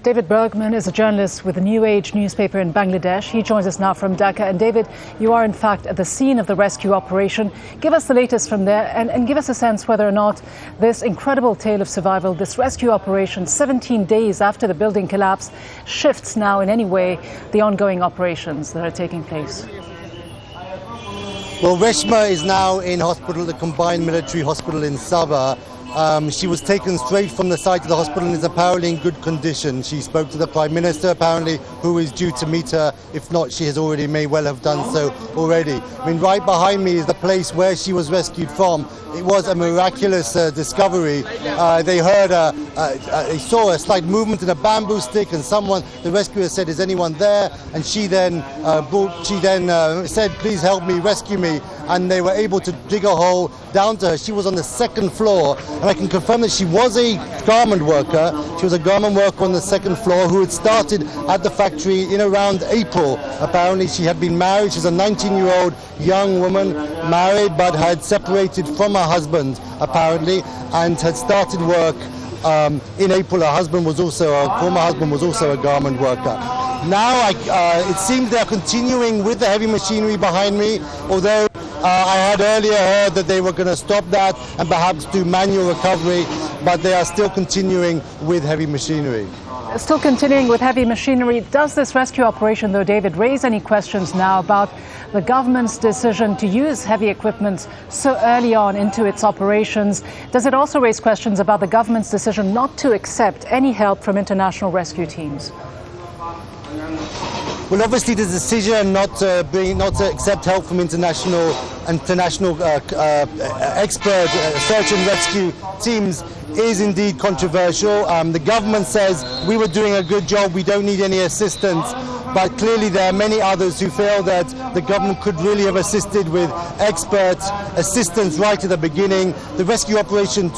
David Bergman is a journalist with the New Age newspaper in Bangladesh. He joins us now from Dhaka. And David, you are in fact at the scene of the rescue operation. Give us the latest from there and give us a sense whether or not this incredible tale of survival, this rescue operation 17 days after the building collapse, shifts now in any way the ongoing operations that are taking place. Well, Reshma is now in hospital, the combined military hospital in Sabah. She was taken straight from the site of the hospital and is apparently in good condition. She spoke to the Prime Minister, apparently, who is due to meet her. If not, she may well have done so already. I mean, right behind me is the place where she was rescued from. It was a miraculous discovery. They saw a slight movement in a bamboo stick, and the rescuer said, "Is anyone there?" And she then said, "Please help me, rescue me." And they were able to dig a hole down to her. She was on the second floor, and I can confirm that she was a garment worker. She was a garment worker on the second floor who had started at the factory in around April. Apparently, she had been married. She's a 19-year-old young woman, married, but had separated from her husband, apparently, and had started work in April. Her former husband was also a garment worker. Now, it seems they are continuing with the heavy machinery behind me, although I had earlier heard that they were going to stop that and perhaps do manual recovery, but they are still continuing with heavy machinery. Still continuing with heavy machinery. Does this rescue operation, though, David, raise any questions now about the government's decision to use heavy equipment so early on into its operations? Does it also raise questions about the government's decision not to accept any help from international rescue teams? Well, obviously, the decision not to accept help from international expert search and rescue teams is indeed controversial. The government says we were doing a good job, we don't need any assistance. But clearly there are many others who feel that the government could really have assisted with expert assistance right at the beginning. The rescue operation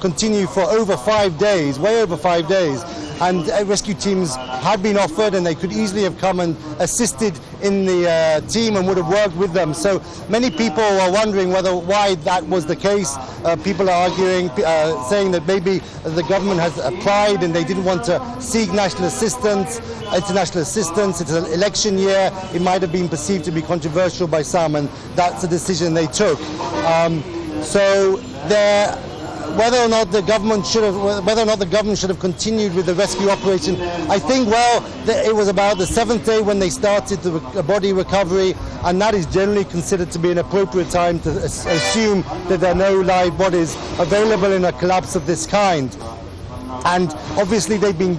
continued for over 5 days, way over 5 days. And rescue teams had been offered, and they could easily have come and assisted in the team and would have worked with them. So many people are wondering why that was the case. People are arguing, saying that maybe the government has pride and they didn't want to seek international assistance. It's an election year. It might have been perceived to be controversial by some, and that's the decision they took. Whether or not the government should have continued with the rescue operation, I think, it was about the 7th day when they started the body recovery, and that is generally considered to be an appropriate time to assume that there are no live bodies available in a collapse of this kind. And obviously they've been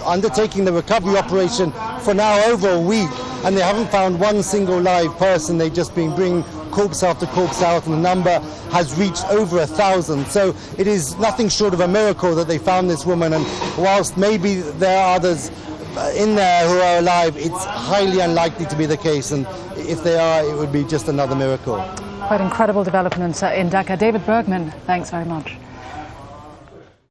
undertaking the recovery operation for now over a week, and they haven't found one single live person. They've just been bringing corpse after corpse out, and the number has reached over 1,000. So it is nothing short of a miracle that they found this woman, and whilst maybe there are others in there who are alive, it's highly unlikely to be the case, and if they are, it would be just another miracle. Quite incredible developments in Dhaka. David Bergman, thanks very much.